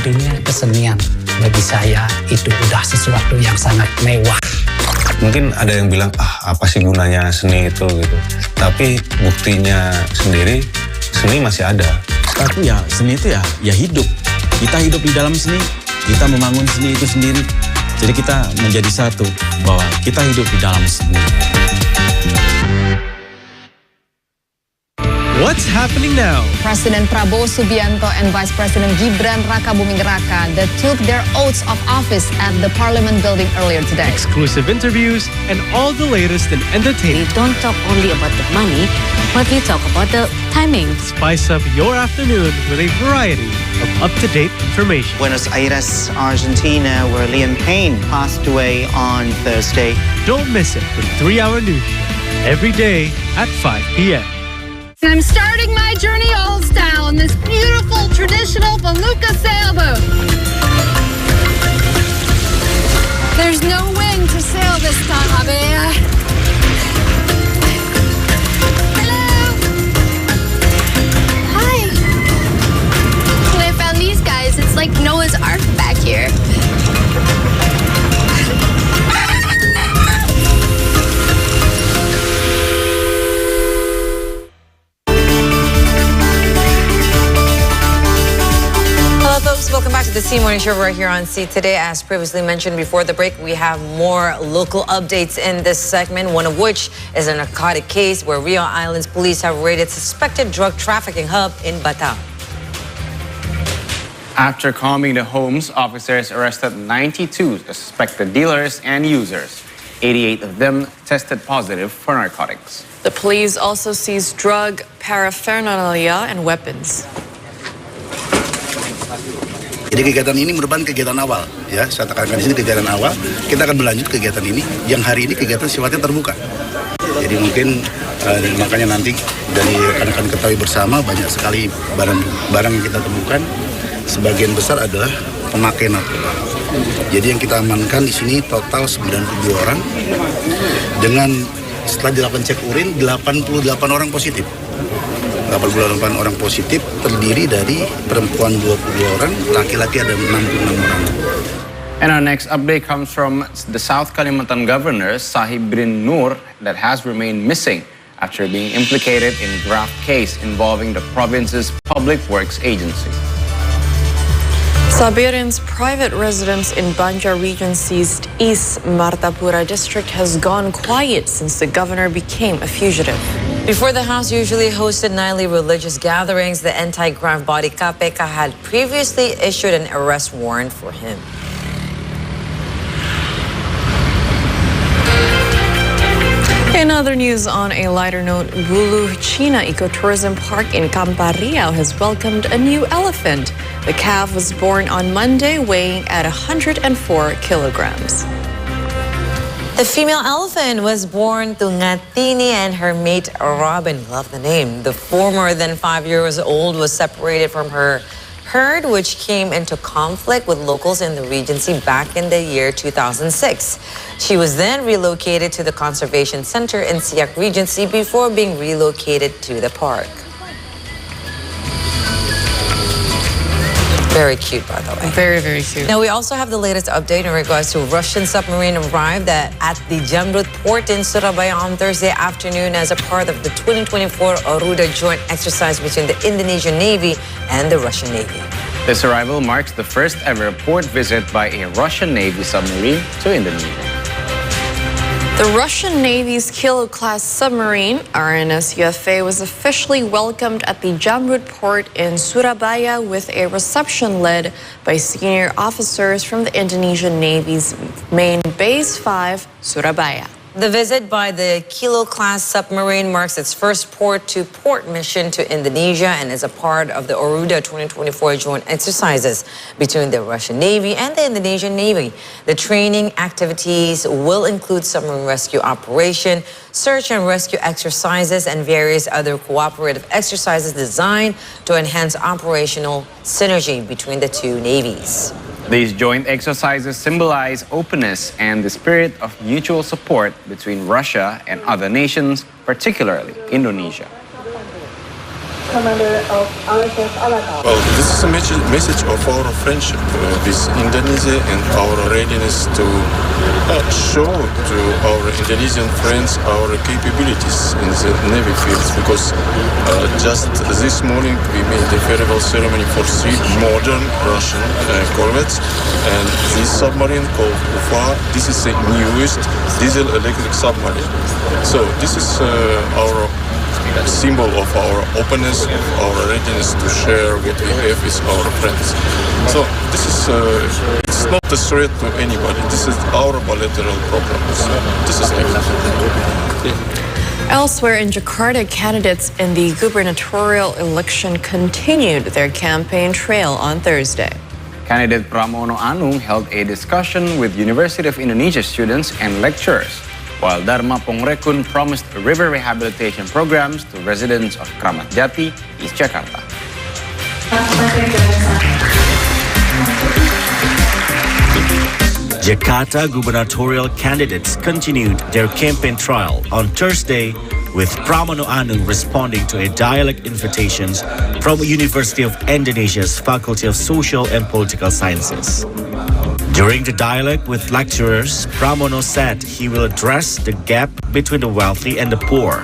artinya kesenian. Bagi saya itu udah sesuatu yang sangat mewah. Mungkin ada yang bilang, apa sih gunanya seni itu gitu. Tapi buktinya sendiri, seni masih ada. Aku ya, seni itu ya hidup. Kita hidup di dalam seni, kita membangun seni itu sendiri. Jadi kita menjadi satu, bahwa kita hidup di dalam seni. What's happening now? President Prabowo Subianto and Vice President Gibran Rakabuming Raka that took their oaths of office at the Parliament building earlier today. Exclusive interviews and all the latest in entertainment. We don't talk only about the money, but we talk about the timing. Spice up your afternoon with a variety of up-to-date information. Buenos Aires, Argentina, where Liam Payne passed away on Thursday. Don't miss it with 3-hour news show every day at 5 p.m. I'm starting my journey old style on this beautiful traditional Beluga sailboat. There's no wind to sail this time, Abea. Hello. Hi. When I found these guys, it's like Noah's Ark back here. Welcome back to the C Morning Show right here on C Today. As previously mentioned before the break, we have more local updates in this segment, one of which is a narcotic case where Rio Islands police have raided suspected drug trafficking hub in Bataan. After combing the homes, officers arrested 92 suspected dealers and users. 88 of them tested positive for narcotics. The police also seized drug paraphernalia and weapons. Jadi kegiatan ini merupakan kegiatan awal, ya. Saya tekankan di sini kegiatan awal. Kita akan berlanjut kegiatan ini. Yang hari ini kegiatan sifatnya terbuka. Jadi mungkin makanya nanti dari rekan-rekan ketahui bersama banyak sekali barang yang kita temukan. Sebagian besar adalah pemakai narkoba. Jadi yang kita amankan di sini total 92 orang. Dengan setelah dilakukan cek urin 88 orang positif. 88 orang positif terdiri dari perempuan 22 orang, laki-laki ada 66 orang. And our next update comes from the South Kalimantan Governor, Sahib bin Nur, that has remained missing after being implicated in a graft case involving the province's Public Works Agency. Sabirin's private residence in Banjar Regency's East Martapura district has gone quiet since the governor became a fugitive. Before the House usually hosted nightly religious gatherings, the anti-graft body KPK had previously issued an arrest warrant for him. In other news, on a lighter note, Bulu China Ecotourism Park in Campariao has welcomed a new elephant. The calf was born on Monday, weighing at 104 kilograms. The female elephant was born to Ngatini and her mate Robin. Love the name. The more than 5 years old was separated from her herd, which came into conflict with locals in the Regency back in the year 2006. She was then relocated to the Conservation Center in Siak Regency before being relocated to the park. Very cute, by the way. Very, very cute. Now, we also have the latest update in regards to Russian submarine arrived at the JEMBER port in Surabaya on Thursday afternoon as a part of the 2024 Garuda joint exercise between the Indonesian Navy and the Russian Navy. This arrival marks the first ever port visit by a Russian Navy submarine to Indonesia. The Russian Navy's Kilo-class submarine, RNS UFA, was officially welcomed at the Jamrud port in Surabaya with a reception led by senior officers from the Indonesian Navy's main base 5, Surabaya. The visit by the Kilo-class submarine marks its first port-to-port mission to Indonesia and is a part of the Garuda 2024 joint exercises between the Russian Navy and the Indonesian Navy. The training activities will include submarine rescue operation, search and rescue exercises, and various other cooperative exercises designed to enhance operational synergy between the two navies. These joint exercises symbolize openness and the spirit of mutual support between Russia and other nations, particularly Indonesia. Commander of RSS Alata. Well, this is a message of our friendship with Indonesia and our readiness to show to our Indonesian friends our capabilities in the Navy fields, because just this morning we made the farewell ceremony for 3 modern Russian corvettes, and this submarine called UFA, this is the newest diesel electric submarine. So this is our symbol of our openness, of our readiness to share what we have with our friends. So this is it's not a threat to anybody. This is our bilateral problems. This is everything. Elsewhere in Jakarta, candidates in the gubernatorial election continued their campaign trail on Thursday. Candidate Pramono Anung held a discussion with University of Indonesia students and lecturers, while Dharma Pongrekun promised river rehabilitation programs to residents of Kramat Jati, East Jakarta. Jakarta gubernatorial candidates continued their campaign trial on Thursday, with Pramono Anung responding to a dialogue invitations from University of Indonesia's Faculty of Social and Political Sciences. During the dialogue with lecturers, Pramono said he will address the gap between the wealthy and the poor.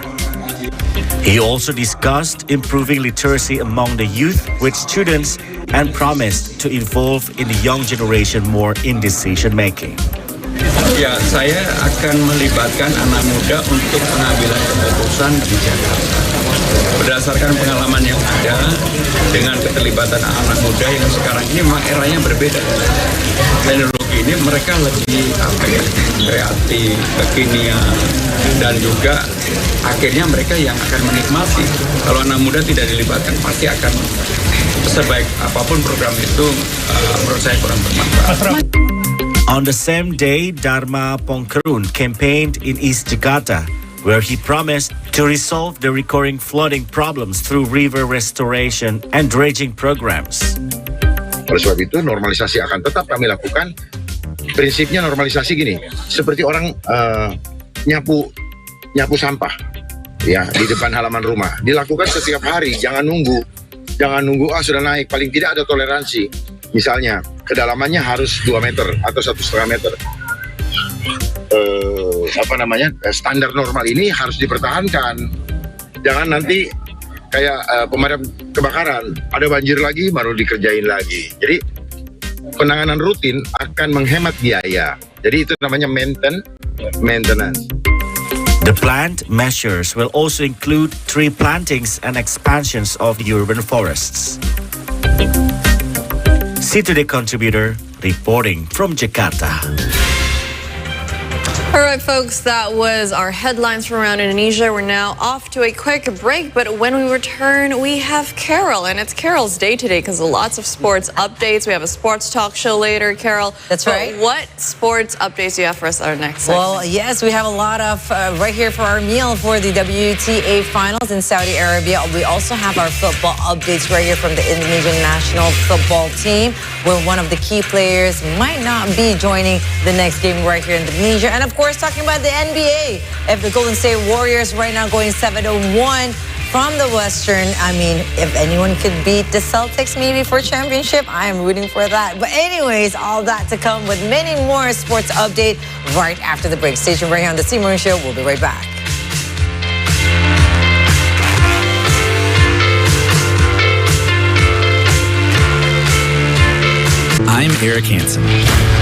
He also discussed improving literacy among the youth with students and promised to involve in the young generation more in decision making. Ya, saya akan melibatkan anak muda untuk pengambilan keputusan di Jakarta. Berdasarkan pengalaman yang ada dengan keterlibatan anak muda yang sekarang ini memang eranya berbeda. Teknologi ini mereka lebih kreatif, kekinian, dan juga akhirnya mereka yang akan menikmati. Kalau anak muda tidak dilibatkan pasti akan sebaik apapun program itu menurut saya kurang bermanfaat. On the same day, Dharma Pongkerun campaigned in East Jakarta, where he promised to resolve the recurring flooding problems through river restoration and dredging programs. Oleh sebab itu, normalisasi akan tetap kami lakukan. Prinsipnya normalisasi gini, seperti orang nyapu sampah ya di depan halaman rumah. Dilakukan setiap hari, jangan nunggu sudah naik, paling tidak ada toleransi. Misalnya, kedalamannya harus 2 meter atau 1,5 meter. Standar normal ini harus dipertahankan. Jangan nanti kayak pemadam kebakaran, ada banjir lagi baru dikerjain lagi. Jadi penanganan rutin akan menghemat biaya. Jadi itu namanya maintenance. The planned measures will also include tree plantings and expansions of urban forests. Saturday contributor reporting from Jakarta. All right, folks, that was our headlines from around Indonesia. We're now off to a quick break, but when we return, we have Carol, and it's Carol's day today because of lots of sports updates. We have a sports talk show later, Carol. That's right. What sports updates do you have for us at our next segment? Well, yes, we have a lot of right here for our meal for the WTA finals in Saudi Arabia. We also have our football updates right here from the Indonesian national football team, where one of the key players might not be joining the next game right here in Indonesia. And of course, talking about the NBA. If the Golden State Warriors right now going 7-1 from the Western, I mean, if anyone could beat the Celtics maybe for championship, I am rooting for that. But anyways, all that to come with many more sports update right after the break. Stay tuned right here on the C. Maureen Show. We'll be right back. I'm Eric Hansen.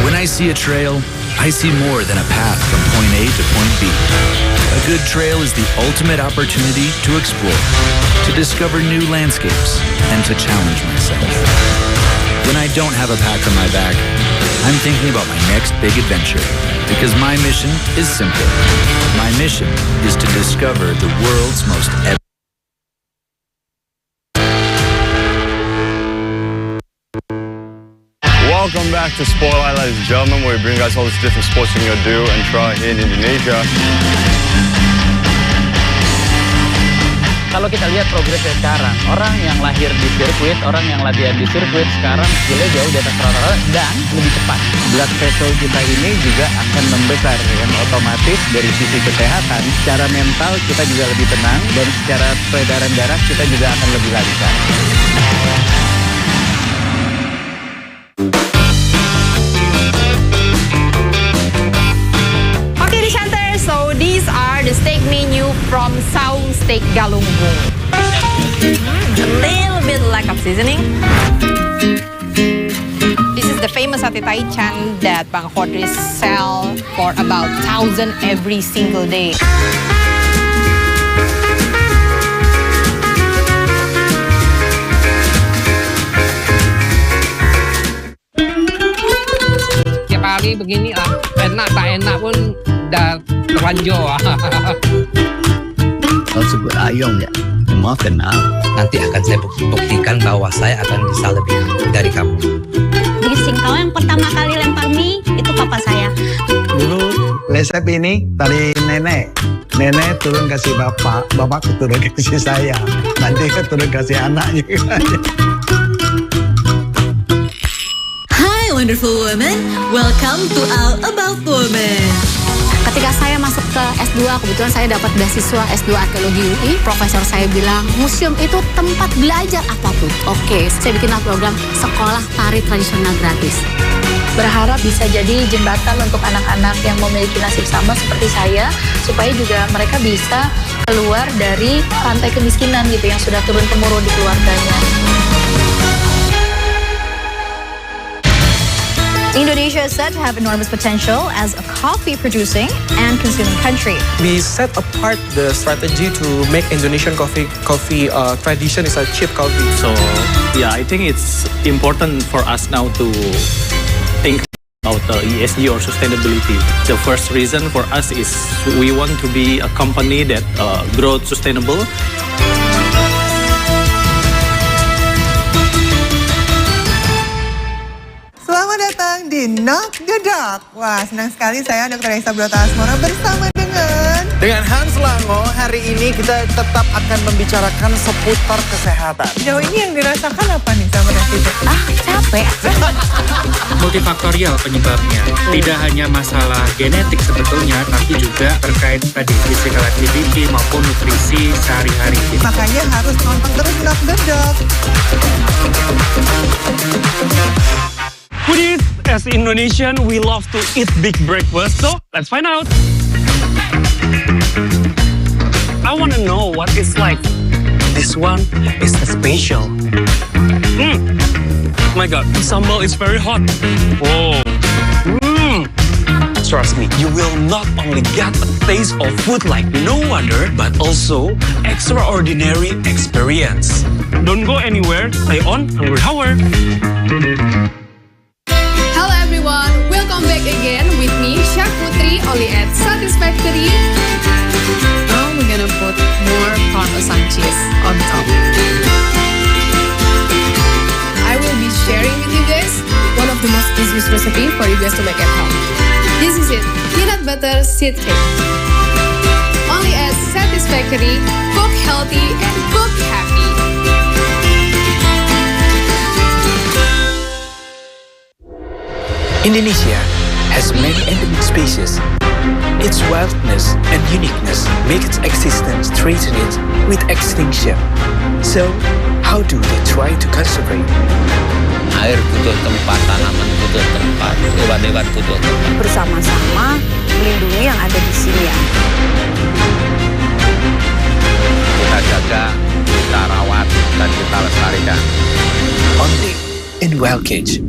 When I see a trail, I see more than a path from point A to point B. A good trail is the ultimate opportunity to explore, to discover new landscapes, and to challenge myself. When I don't have a pack on my back, I'm thinking about my next big adventure, because my mission is simple. My mission is to discover the world's most Welcome back to Spotlight, ladies and gentlemen, where we bring you guys all these different sports you can go do and try in Indonesia. Kalau kita lihat progresnya sekarang, orang yang lahir di sirkuit, orang yang latihan di sirkuit sekarang skillnya jauh di atas rata-rata dan lebih cepat. Blood vessel kita ini juga akan membesar, yang otomatis dari sisi kesehatan, secara mental kita juga lebih tenang dan secara peredaran darah kita juga akan lebih lancar. So these are the steak menu from Saung Steak Galunggung. A little bit lack of seasoning. This is the famous sate taichan that Bang Hodris sell for about 1,000 every single day. Tiap hari begini lah, enak tak enak pun dah terlanjur. Kau sebut ayam ya, semua kenal. Nanti akan saya buktikan bahwa saya akan bisa lebih dari kamu. Jadi singkau yang pertama kali lempar mie, itu papa saya. Dulu resep ini dari nenek. Nenek turun kasih bapak, bapak turun kasih saya. Nanti turun kasih anak juga. Hi wonderful woman, welcome to All About Women. Ketika saya masuk ke S2, kebetulan saya dapat beasiswa S2 Arkeologi UI. Profesor saya bilang, museum itu tempat belajar apapun. Oke, saya bikinlah program sekolah tari tradisional gratis. Berharap bisa jadi jembatan untuk anak-anak yang memiliki nasib sama seperti saya, supaya juga mereka bisa keluar dari rantai kemiskinan gitu yang sudah turun-temurun di keluarganya. Indonesia is said to have enormous potential as a coffee producing and consuming country. We set apart the strategy to make Indonesian coffee tradition is a cheap coffee. So yeah, I think it's important for us now to think about ESG or sustainability. The first reason for us is we want to be a company that grows sustainable. Selamat datang di Knock the Doc. Wah, senang sekali saya Dr. Esa Brota Asmoro bersama dengan Hans Lango. Hari ini kita tetap akan membicarakan seputar kesehatan. Jauh ini yang dirasakan apa nih sama netizen? Capek. Multifaktorial penyebabnya. Tidak hanya masalah genetik sebetulnya, tapi juga terkait tadi physical activity maupun nutrisi sehari-hari. Makanya harus nonton terus Knock the Doc. Foodies, as Indonesian, we love to eat big breakfast, so let's find out. I want to know what it's like. This one is special. My God, the sambal is very hot. Whoa. Trust me, you will not only get a taste of food like no other, but also extraordinary experience. Don't go anywhere, stay on Hungry Hour. Hello everyone, welcome back again with me, Chef Putri, only at Satisfactory. Now we're gonna put more Parmesan cheese on top. I will be sharing with you guys one of the most easiest recipe for you guys to make at home. This is it, peanut butter seed cake. Only at Satisfactory, cook healthy and cook happy. Indonesia has many endemic species. Its wildness and uniqueness make its existence threatened with extinction. So, how do they try to conserve it? Air butuh tempat, tanaman butuh tempat, hewan-hewan butuh tempat. Bersama-sama melindungi yang ada di sini ya. Kita jaga, kita rawat, dan kita lestarikan. Only in Wild Cage.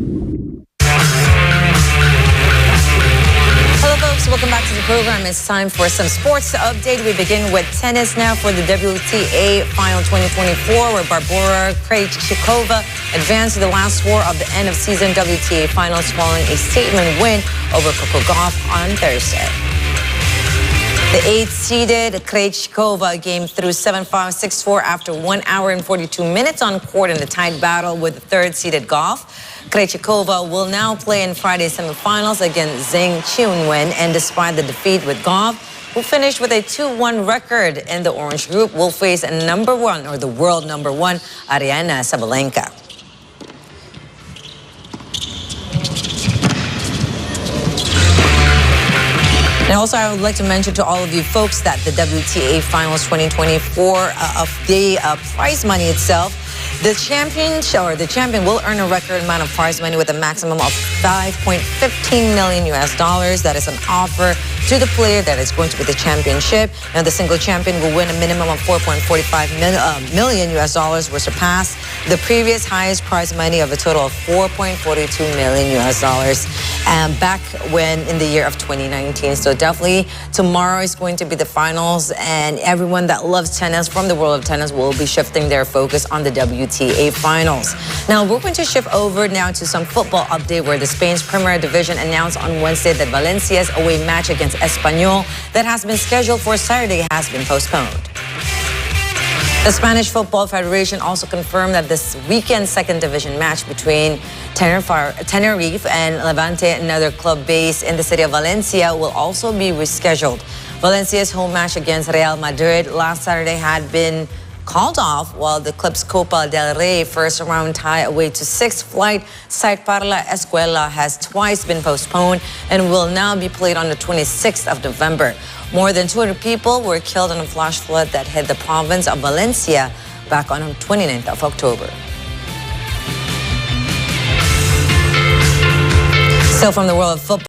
Hello folks, welcome back to the program. It's time for some sports to update. We begin with tennis now for the WTA Final 2024, where Barbora Krejcikova advanced to the last four of the end-of-season WTA Finals following a statement win over Coco Gauff on Thursday. The 8th-seeded Krejcikova game through 7-5, 6-4 after 1 hour and 42 minutes on court in a tight battle with the 3rd-seeded Gauff. Krejcikova will now play in Friday's semifinals against Zheng Qinwen, and despite the defeat with Gauff, who finished with a 2-1 record in the Orange Group, will face number 1 or the world number 1, Aryna Sabalenka. And also, I would like to mention to all of you folks that the WTA Finals 2024 the prize money itself, the champion will earn a record amount of prize money with a maximum of $5.15 million. That is an offer to the player that is going to be the championship. Now, the single champion will win a minimum of $4.45 million will surpass the previous highest prize money of a total of $4.42 million back when in the year of 2019. So definitely tomorrow is going to be the finals, and everyone that loves tennis from the world of tennis will be shifting their focus on the WTA Finals. Now, we're going to shift over now to some football update, where the Spain's Premier Division announced on Wednesday that Valencia's away match against Espanyol that has been scheduled for Saturday has been postponed. The Spanish Football Federation also confirmed that this weekend's second division match between Tenerife and Levante, another club based in the city of Valencia, will also be rescheduled. Valencia's home match against Real Madrid last Saturday had been called off, while the club's Copa del Rey first round tie away to sixth flight side Parla Escuela has twice been postponed and will now be played on the 26th of November. More than 200 people were killed in a flash flood that hit the province of Valencia back on 29th of October. So from the world of football,